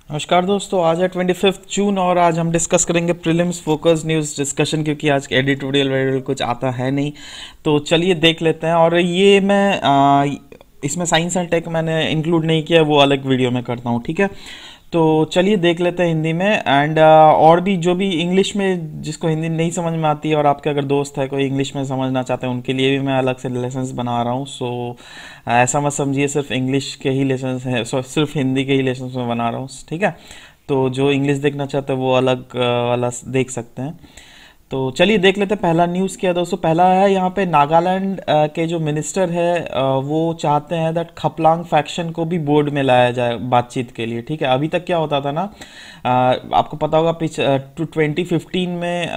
नमस्कार दोस्तों, आज है 25 जून और आज हम डिस्कस करेंगे प्रीलिम्स फोकस न्यूज़ डिस्कशन, क्योंकि आज एडिटोरियल वेडिटोरियल कुछ आता है नहीं। तो चलिए देख लेते हैं। और ये मैं इसमें साइंस एंड टेक मैंने इंक्लूड नहीं किया, वो अलग वीडियो में करता हूँ, ठीक है। तो चलिए देख लेते हैं हिंदी में। एंड और भी जो भी इंग्लिश में जिसको हिंदी नहीं समझ में आती है और आपके अगर दोस्त है कोई इंग्लिश में समझना चाहते हैं, उनके लिए भी मैं अलग से लेसन्स बना रहा हूँ। सो ऐसा मत समझिए सिर्फ इंग्लिश के ही लेसन्स हैं, सिर्फ हिंदी के ही लेसन्स में बना रहा हूँ, ठीक है। तो जो इंग्लिश देखना चाहते हैं वो अलग वाला देख सकते हैं। तो चलिए देख लेते हैं पहला न्यूज़ क्या है दोस्तों। पहला है यहाँ पे नागालैंड के जो मिनिस्टर है वो चाहते हैं दैट खपलांग फैक्शन को भी बोर्ड में लाया जाए बातचीत के लिए, ठीक है। अभी तक क्या होता था ना, आपको पता होगा 2015 में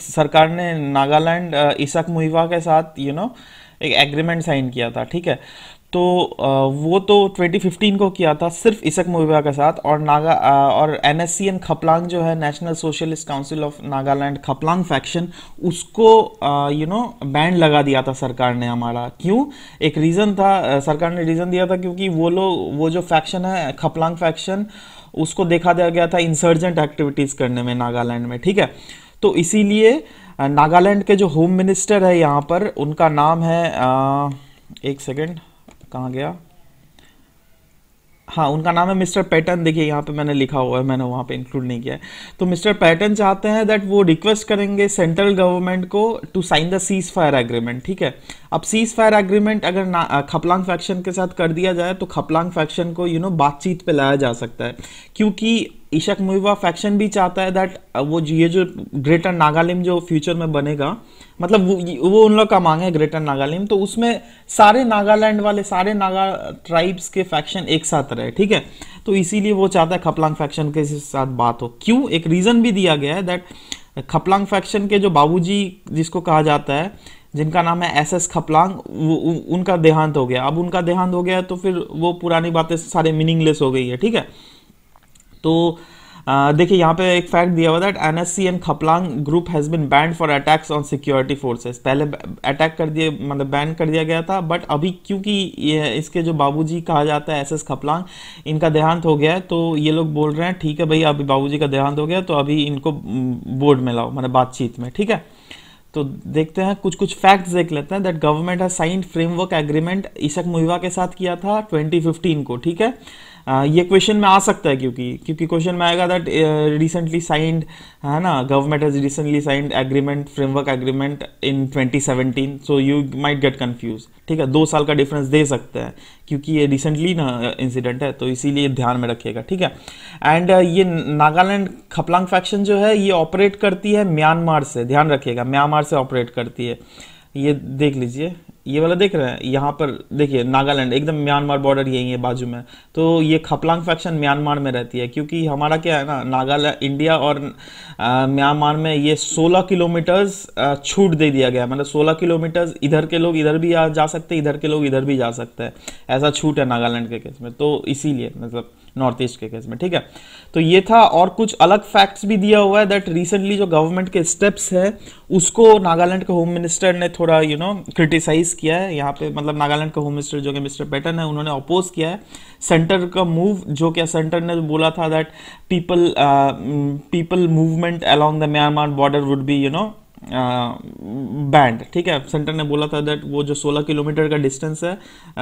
सरकार ने नागालैंड ईसाक मुइवा के साथ एक एग्रीमेंट साइन किया था, ठीक है। तो वो तो 2015 को किया था सिर्फ ईसाक मुइवा के साथ। और और एनएससीएन खपलांग जो है, National Socialist Council of Nagaland Khaplang faction, उसको बैन लगा दिया था सरकार ने हमारा। क्यों? एक रीज़न था, सरकार ने रीज़न दिया था क्योंकि वो जो फैक्शन है खपलांग फैक्शन, उसको देखा गया था इंसर्जेंट एक्टिविटीज़ करने में नागालैंड में, ठीक है। तो इसीलिए नागालैंड के जो होम मिनिस्टर है यहाँ पर, उनका नाम है एक सेकेंड, कहाँ गया, हाँ उनका नाम है मिस्टर पैटर्न। देखिए यहाँ पे मैंने लिखा हुआ है, मैंने वहाँ पे इंक्लूड नहीं किया है। तो मिस्टर पैटर्न चाहते हैं दैट वो रिक्वेस्ट करेंगे सेंट्रल गवर्नमेंट को to sign the cease fire agreement, ठीक है। अब सीज फायर एग्रीमेंट अगर खपलांग फैक्शन के साथ कर दिया जाए तो खपलांग फैक्शन को बातचीत पे लाया जा सकता है, क्योंकि ईशक मुइवा फैक्शन भी चाहता है दैट ये जो ग्रेटर नागालिम जो फ्यूचर में बनेगा, मतलब वो उन लोग का मांग है ग्रेटर नागालैंड, तो उसमें सारे नागालैंड वाले, सारे नागा ट्राइब्स के फैक्शन एक साथ रहे, ठीक है। तो इसीलिए वो चाहता है खपलांग फैक्शन के साथ बात हो। क्यों? एक रीजन भी दिया गया है दैट खपलांग फैक्शन के जो बाबूजी जिसको कहा जाता है, जिनका नाम है एसएस खपलांग, उनका देहांत हो गया। अब उनका देहांत हो गया तो फिर वो पुरानी बातें सारे मीनिंगलेस हो गई है, ठीक है। तो देखिए यहाँ पे एक फैक्ट दिया हुआ that NSCN Khaplang group has been banned for attacks on security forces. पहले अटैक कर दिए, मतलब बैन कर दिया गया था, बट अभी क्योंकि ये इसके जो बाबूजी कहा जाता है एसएस खपलांग, इनका देहांत हो गया है, तो ये लोग बोल रहे हैं ठीक है भाई, अभी बाबूजी का देहांत हो गया तो अभी इनको बोर्ड में लाओ, मतलब बातचीत में, ठीक है। तो देखते हैं कुछ फैक्ट्स देख लेते हैं that government has signed framework agreement Isak Muivah के साथ किया था 2015 को, ठीक है। ये क्वेश्चन में आ सकता है क्योंकि क्वेश्चन में आएगा दैट रिसेंटली साइंड, है ना, government has recently signed agreement, framework agreement in 2017, so you might get confuse, ठीक है। 2 साल का डिफरेंस दे सकते हैं क्योंकि ये रिसेंटली ना इंसिडेंट है, तो इसीलिए ध्यान में रखिएगा, ठीक है। एंड ये नागालैंड खपलांग फैक्शन जो है ये ऑपरेट करती है म्यांमार से, ध्यान रखिएगा, म्यांमार से ऑपरेट करती है। ये देख लीजिए, ये वाला देख रहे हैं, यहाँ पर देखिए नागालैंड एकदम म्यांमार बॉर्डर यही है बाजू में। तो ये खपलांग फैक्शन म्यांमार में रहती है, क्योंकि हमारा क्या है ना, नागालैंड, इंडिया और म्यांमार में ये 16 किलोमीटर्स छूट दे दिया गया, मतलब 16 किलोमीटर्स इधर के लोग इधर भी जा सकते हैं, इधर के लोग इधर भी जा सकते हैं, ऐसा छूट है नागालैंड के केस में। तो इसीलिए मतलब नॉर्थ ईस्ट के केस में, ठीक है। तो ये था, और कुछ अलग फैक्ट्स भी दिया हुआ है दैट रिसेंटली जो गवर्नमेंट के स्टेप्स है उसको नागालैंड के होम मिनिस्टर ने थोड़ा क्रिटिसाइज किया है यहाँ पे, मतलब नागालैंड का होम मिनिस्टर जो कि मिस्टर पैटर्न है, उन्होंने अपोज किया है सेंटर का मूव, जो क्या सेंटर ने बोला था that people movement along the Myanmar border would be band, ठीक है। सेंटर ने बोला था दैट वो जो 16 किलोमीटर का डिस्टेंस है,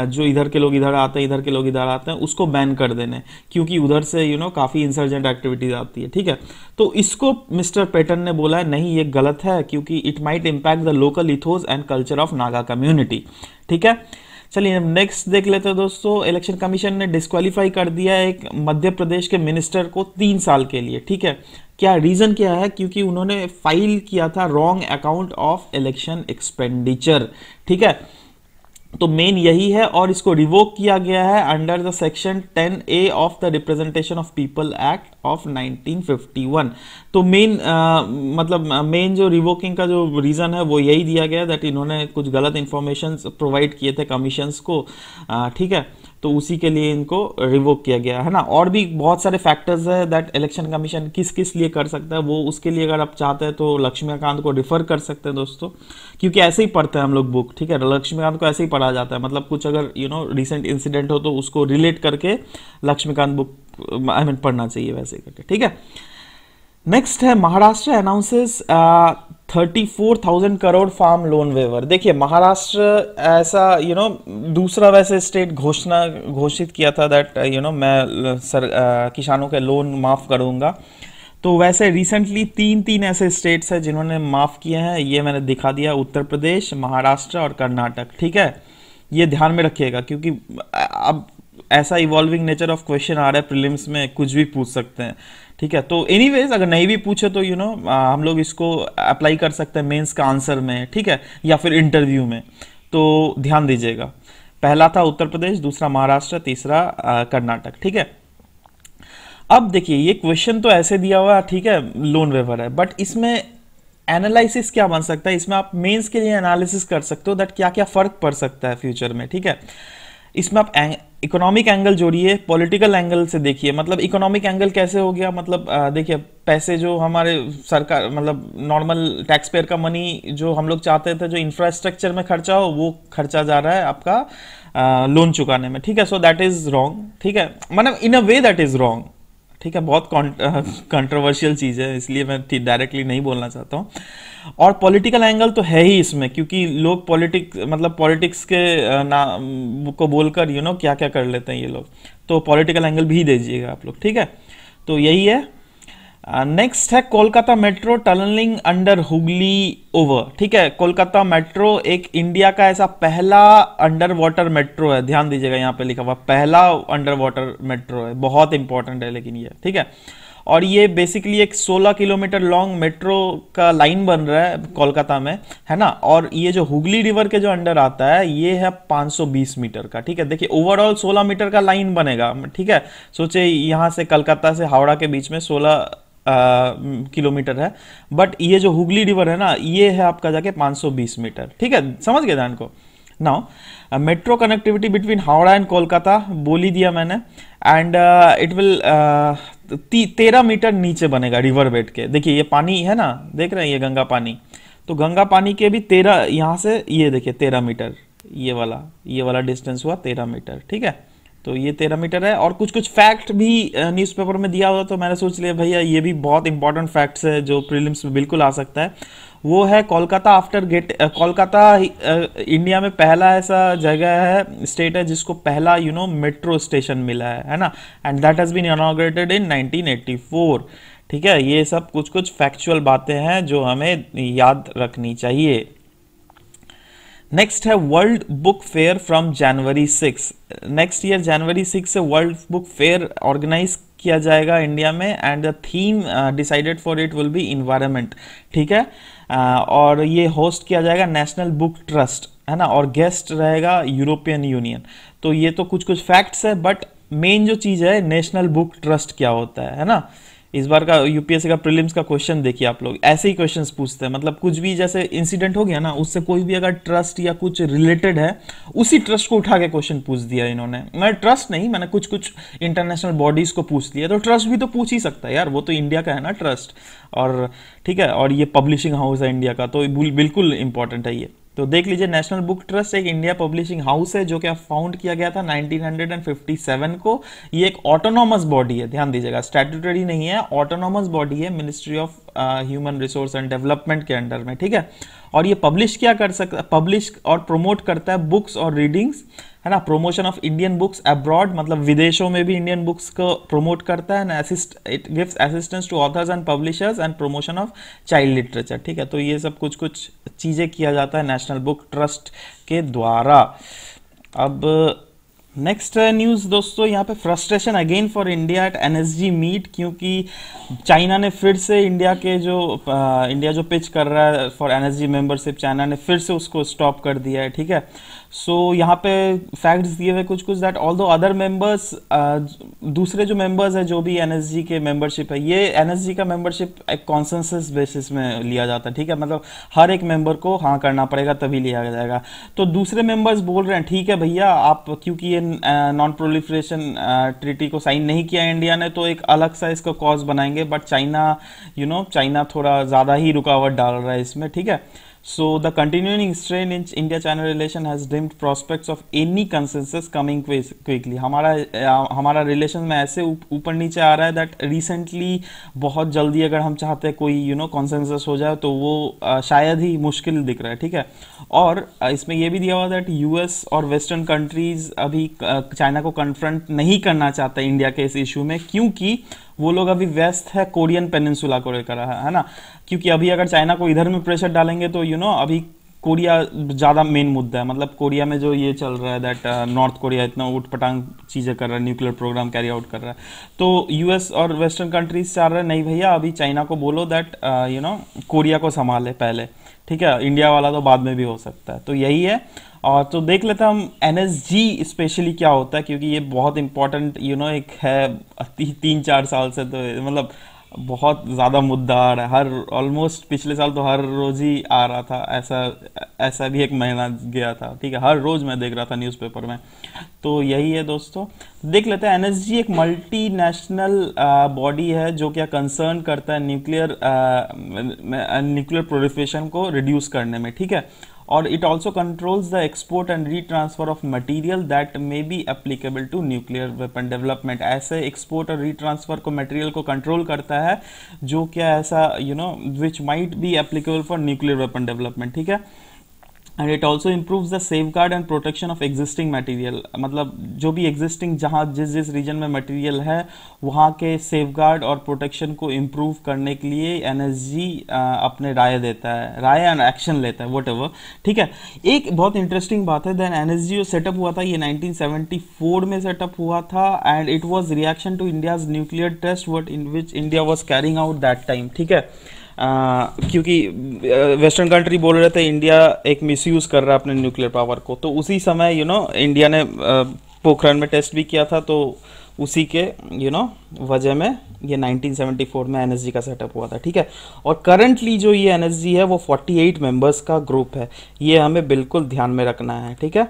जो इधर के लोग इधर आते हैं, इधर के लोग इधर आते हैं, उसको बैन कर देने, क्योंकि उधर से काफ़ी इंसर्जेंट एक्टिविटीज आती है, ठीक है। तो इसको मिस्टर पैटर्न ने बोला है नहीं, ये गलत है, क्योंकि it might impact the local ethos and culture of Naga community, ठीक है। चलिए नेक्स्ट देख लेते हैं दोस्तों। इलेक्शन कमीशन ने डिस्क्वालीफाई कर दिया एक मध्य प्रदेश के मिनिस्टर को 3 साल के लिए, ठीक है। क्या रीजन क्या है? क्योंकि उन्होंने फाइल किया था wrong account of election expenditure, ठीक है। तो मेन यही है, और इसको रिवोक किया गया है under the section 10A of the representation of people act of 1951। तो मेन मतलब मेन जो रिवोकिंग का जो रीज़न है वो यही दिया गया दैट इन्होंने कुछ गलत इंफॉर्मेशन प्रोवाइड किए थे कमीशंस को, ठीक है। तो उसी के लिए इनको रिवोक किया गया है ना। और भी बहुत सारे फैक्टर्स है दैट इलेक्शन कमीशन किस किस लिए कर सकता है, वो उसके लिए अगर आप चाहते हैं तो लक्ष्मीकांत को रिफर कर सकते हैं दोस्तों, क्योंकि ऐसे ही पढ़ते हैं हम लोग बुक, ठीक है। लक्ष्मीकांत को ऐसे ही पढ़ा जाता है, मतलब कुछ अगर रिसेंट इंसिडेंट हो तो उसको रिलेट करके लक्ष्मीकांत बुक आई मीन पढ़ना चाहिए वैसे करके, ठीक है। नेक्स्ट है Maharashtra announces 34,000 crore farm loan waiver. देखिए महाराष्ट्र ऐसा दूसरा वैसे स्टेट घोषित किया था दैट मैं किसानों के लोन माफ करूंगा। तो वैसे रिसेंटली तीन ऐसे स्टेट्स हैं जिन्होंने माफ किए हैं, ये मैंने दिखा दिया, उत्तर प्रदेश, महाराष्ट्र और कर्नाटक, ठीक है। ये ध्यान में रखिएगा क्योंकि अब ऐसा इवॉल्विंग नेचर ऑफ क्वेश्चन आ रहा है प्रीलिम्स में, कुछ भी पूछ सकते हैं, ठीक है। तो एनीवेज अगर नहीं भी पूछे तो हम लोग इसको अप्लाई कर सकते हैं मेंस का आंसर में, ठीक है, या फिर इंटरव्यू में। तो ध्यान दीजिएगा, पहला था उत्तर प्रदेश, दूसरा महाराष्ट्र, तीसरा कर्नाटक, ठीक है। अब देखिए ये क्वेश्चन तो ऐसे दिया हुआ, ठीक है, लोन वेवर है, बट इसमें एनालिसिस क्या बन सकता है, इसमें आप मेंस के लिए एनालिसिस कर सकते हो दैट क्या क्या फर्क पड़ सकता है फ्यूचर में, ठीक है। इसमें आप इकोनॉमिक एंगल जोड़िए, पॉलिटिकल एंगल से देखिए। मतलब इकोनॉमिक एंगल कैसे हो गया, मतलब देखिए पैसे जो हमारे सरकार मतलब नॉर्मल टैक्स पेयर का मनी जो हम लोग चाहते थे जो इंफ्रास्ट्रक्चर में खर्चा हो, वो खर्चा जा रहा है आपका लोन चुकाने में, ठीक है। सो दैट इज रॉन्ग, ठीक है, मतलब इन अ वे दैट इज रॉन्ग, ठीक है। बहुत कंट्रोवर्शियल चीज़ है, इसलिए मैं डायरेक्टली नहीं बोलना चाहता हूँ। और पॉलिटिकल एंगल तो है ही इसमें, क्योंकि लोग पॉलिटिक्स के को बोलकर क्या क्या कर लेते हैं ये लोग, तो पॉलिटिकल एंगल भी दीजिएगा आप लोग, ठीक है। तो यही है। नेक्स्ट है Kolkata metro tunnelling under Hooghly over, ठीक है। कोलकाता मेट्रो एक इंडिया का ऐसा पहला अंडर वाटर मेट्रो है, ध्यान दीजिएगा, यहाँ पे लिखा हुआ पहला अंडर वाटर मेट्रो है, बहुत इंपॉर्टेंट है लेकिन ये, ठीक है। और ये बेसिकली एक 16 किलोमीटर लॉन्ग मेट्रो का लाइन बन रहा है कोलकाता में, है ना। और ये जो हुगली रिवर के जो अंडर आता है ये है 520 मीटर का, ठीक है। देखिए ओवरऑल 16 मीटर का लाइन बनेगा, ठीक है। सोचे यहाँ से कलकत्ता से हावड़ा के बीच में 16 किलोमीटर है, बट ये जो हुगली रिवर है ना ये है आपका जाके 520 मीटर, ठीक है, समझ गए ध्यान को। Now metro connectivity between Howrah and Kolkata बोल ही दिया मैंने, एंड इट विल 13 मीटर नीचे बनेगा रिवर बेड के। देखिए ये पानी है ना, देख रहे हैं ये गंगा पानी, तो गंगा पानी के भी 13 यहाँ से ये देखिए 13 मीटर, ये वाला डिस्टेंस हुआ 13 मीटर, ठीक है। तो ये 13 मीटर है। और कुछ फैक्ट भी न्यूज़पेपर में दिया हुआ, तो मैंने सोच लिया भैया ये भी बहुत इंपॉर्टेंट फैक्ट्स है जो प्रीलिम्स में बिल्कुल आ सकता है। वो है कोलकाता कोलकाता इंडिया में पहला ऐसा जगह है, स्टेट है जिसको पहला मेट्रो स्टेशन मिला है ना, and that has been inaugurated in 1984, ठीक है। ये सब कुछ फैक्चुअल बातें हैं जो हमें याद रखनी चाहिए। नेक्स्ट है world book fair from January 6, next year January 6 से वर्ल्ड बुक फेयर ऑर्गेनाइज किया जाएगा इंडिया में, and the theme decided for it will be environment, ठीक है। और ये होस्ट किया जाएगा नेशनल बुक ट्रस्ट, है ना, और गेस्ट रहेगा यूरोपियन यूनियन। तो ये तो कुछ फैक्ट्स है, बट मेन जो चीज़ है नेशनल बुक ट्रस्ट क्या होता है ना। इस बार का यूपीएससी का प्रीलिम्स का क्वेश्चन देखिए आप लोग, ऐसे ही क्वेश्चंस पूछते हैं, मतलब कुछ भी जैसे इंसिडेंट हो गया ना, उससे कोई भी अगर ट्रस्ट या कुछ रिलेटेड है, उसी ट्रस्ट को उठा के क्वेश्चन पूछ दिया इन्होंने। मैं ट्रस्ट नहीं, मैंने कुछ इंटरनेशनल बॉडीज को पूछ लिया, तो ट्रस्ट भी तो पूछ ही सकता है यार, वो तो इंडिया का है ना ट्रस्ट, और ठीक है। और ये पब्लिशिंग हाउस है इंडिया का, तो बिल्कुल इंपॉर्टेंट है ये। तो देख लीजिए नेशनल बुक ट्रस्ट एक इंडिया पब्लिशिंग हाउस है जो कि फाउंड किया गया था 1957 को। ये एक ऑटोनॉमस बॉडी है, ध्यान दीजिएगा, स्टैट्यूटरी नहीं है, ऑटोनॉमस बॉडी है, ministry of human resource and development के अंडर में, ठीक है। और ये पब्लिश क्या कर सकता, पब्लिश और प्रमोट करता है बुक्स और रीडिंग्स, है ना, promotion of Indian books abroad, मतलब विदेशों में भी इंडियन बुक्स को प्रमोट करता है, it gives assistance to authors and publishers and promotion of child literature, ठीक है। तो ये सब कुछ चीज़ें किया जाता है नेशनल बुक ट्रस्ट के द्वारा। अब नेक्स्ट न्यूज़ दोस्तों, यहाँ पे frustration again for India at NSG meet, क्योंकि चाइना ने फिर से इंडिया जो पिच कर रहा है फॉर एनएसजी मेंबरशिप, चाइना ने फिर से उसको स्टॉप कर दिया है, ठीक है। सो यहाँ पे फैक्ट्स दिए हुए कुछ कुछ, दैट ऑल्दो अदर मेंबर्स, दूसरे जो मेंबर्स है जो भी एनएसजी के मेंबरशिप है, ये एनएसजी का मेंबरशिप एक कॉन्सेंसस बेसिस में लिया जाता है, ठीक है, मतलब हर एक मेंबर को हाँ करना पड़ेगा तभी लिया जाएगा। तो दूसरे मेंबर्स बोल रहे हैं ठीक है भैया आप, क्योंकि ये नॉन प्रोलिफरेशन ट्रीटी को साइन नहीं किया इंडिया ने, तो एक अलग सा इसका कॉज बनाएंगे, बट चाइना चाइना थोड़ा ज़्यादा ही रुकावट डाल रहा है इसमें, ठीक है। So the continuing strain in India-China relation has dimmed prospects of any consensus coming quickly. हमारा रिलेशन में ऐसे ऊपर नीचे आ रहा है दैट रिसेंटली बहुत जल्दी अगर हम चाहते हैं कोई कॉन्सेंसस हो जाए तो वो शायद ही मुश्किल दिख रहा है, ठीक है। और इसमें ये भी दिया हुआ दैट यूएस और वेस्टर्न कंट्रीज अभी चाइना को कन्फ्रंट नहीं करना चाहता इंडिया के इस इशू में, क्योंकि वो लोग अभी व्यस्त है कोरियन पेनिनसुला को लेकर, है ना। क्योंकि अभी अगर चाइना को इधर में प्रेशर डालेंगे तो अभी कोरिया ज़्यादा मेन मुद्दा है, मतलब कोरिया में जो ये चल रहा है दैट नॉर्थ कोरिया इतना ऊट पटांग चीज़ें कर रहा है, न्यूक्लियर प्रोग्राम कैरी आउट कर रहा है, तो यूएस और वेस्टर्न कंट्रीज चाह रहे हैं नहीं भैया अभी चाइना को बोलो दैट कोरिया को संभाले पहले, ठीक है, इंडिया वाला तो बाद में भी हो सकता है। तो यही है। और तो देख लेते हैं हम एनएसजी स्पेशली क्या होता है, क्योंकि ये बहुत इंपॉर्टेंट एक है 3-4 साल से, तो मतलब बहुत ज़्यादा मुद्दा आ रहा है, हर ऑलमोस्ट पिछले साल तो हर रोज़ ही आ रहा था, ऐसा भी एक महीना गया था, ठीक है, हर रोज़ मैं देख रहा था न्यूज़पेपर में। तो यही है दोस्तों, देख लेते हैं। एनएसजी एक मल्टी नेशनल बॉडी है जो क्या कंसर्न करता है न्यूक्लियर प्रोलिफरेशन को रिड्यूस करने में, ठीक है। और it also controls the export and retransfer of material that may be applicable to nuclear weapon development. ऐसे एक्सपोर्ट और रीट्रांसफर को मटेरियल को कंट्रोल करता है जो क्या ऐसा which might be applicable for nuclear weapon development, ठीक है। And it also improves the safeguard and protection of existing material, मतलब जो भी एग्जिस्टिंग जहाँ जिस रीजन में मटेरियल है वहाँ के सेफगार्ड और प्रोटेक्शन को इम्प्रूव करने के लिए एनएसजी अपने राय देता है, राय एंड एक्शन लेता है, व्हाटएवर, ठीक है। एक बहुत इंटरेस्टिंग बात है, देन एनएसजी जो सेटअप हुआ था ये 1974 में सेटअप हुआ था, and it was reaction to India's nuclear test what in which India was carrying out that time, ठीक है। क्योंकि वेस्टर्न कंट्री बोल रहे थे इंडिया एक मिसयूज़ कर रहा है अपने न्यूक्लियर पावर को, तो उसी समय इंडिया ने पोखरण में टेस्ट भी किया था, तो उसी के वजह में ये 1974 में एनएसजी का सेटअप हुआ था, ठीक है। और करंटली जो ये एनएसजी है वो 48 मेंबर्स का ग्रुप है, ये हमें बिल्कुल ध्यान में रखना है, ठीक है।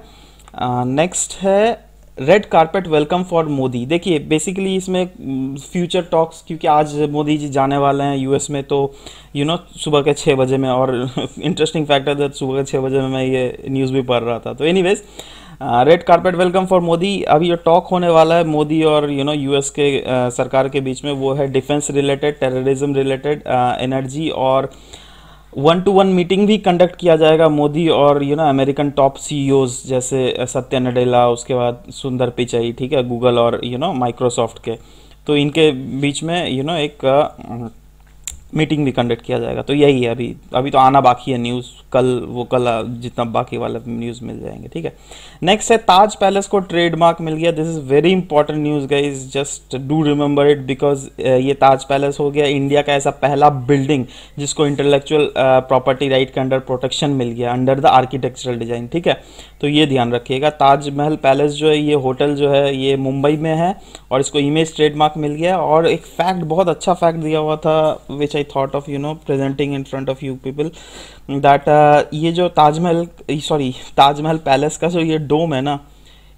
नेक्स्ट है red carpet welcome for Modi. देखिए बेसिकली इसमें फ्यूचर टॉक्स, क्योंकि आज मोदी जी जाने वाले हैं यूएस में, तो सुबह के 6 बजे में, और इंटरेस्टिंग फैक्ट है दैट सुबह के 6 बजे में मैं ये न्यूज़ भी पढ़ रहा था। तो anyways red carpet welcome for Modi, अभी जो टॉक होने वाला है मोदी और यूएस के सरकार के बीच में वो है defence related, terrorism related, energy, और 1-to-1 मीटिंग भी कंडक्ट किया जाएगा मोदी और अमेरिकन टॉप सीईओज जैसे सत्या नडेला, उसके बाद सुंदर पिचाई, ठीक है, गूगल और माइक्रोसॉफ्ट के, तो इनके बीच में एक मीटिंग भी कंडक्ट किया जाएगा। तो यही है, अभी तो आना बाकी है न्यूज़, कल जितना बाकी वाला न्यूज़ मिल जाएंगे, ठीक है। नेक्स्ट है ताज पैलेस को ट्रेडमार्क मिल गया। This is very important news guys, just do remember it, because ये ताज पैलेस हो गया इंडिया का ऐसा पहला बिल्डिंग जिसको इंटेलेक्चुअल प्रॉपर्टी राइट के अंडर प्रोटेक्शन मिल गया अंडर द आर्किटेक्चरल डिज़ाइन, ठीक है। तो ये ध्यान रखिएगा, ताजमहल पैलेस जो है, ये होटल जो है ये मुंबई में है और इसको इमेज ट्रेडमार्क मिल गया। और एक फैक्ट, बहुत अच्छा फैक्ट दिया हुआ था which I thought of presenting in front of you people, that ये जो ताजमहल पैलेस का जो ये डोम है ना,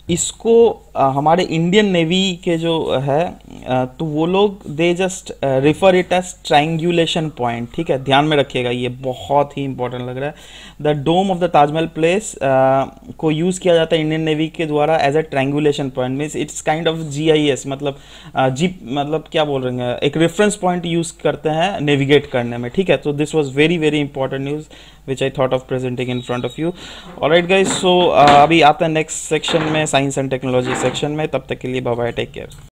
इसको हमारे इंडियन नेवी के जो है तो वो लोग they just refer it as triangulation point, ठीक है, ध्यान में रखिएगा, ये बहुत ही इंपॉर्टेंट लग रहा है। The dome of the Taj Mahal place को यूज़ किया जाता है इंडियन नेवी के द्वारा as a triangulation point, means it's kind of GIS, मतलब क्या बोल रहे हैं, एक रेफरेंस पॉइंट यूज़ करते हैं नेविगेट करने में, ठीक है। तो this was very very important news which I thought of presenting in front of you. Alright guys, so अभी आता है नेक्स्ट सेक्शन में, साइंस एंड टेक्नोलॉजी सेक्शन में। तब तक के लिए बाय बाय, टेक केयर।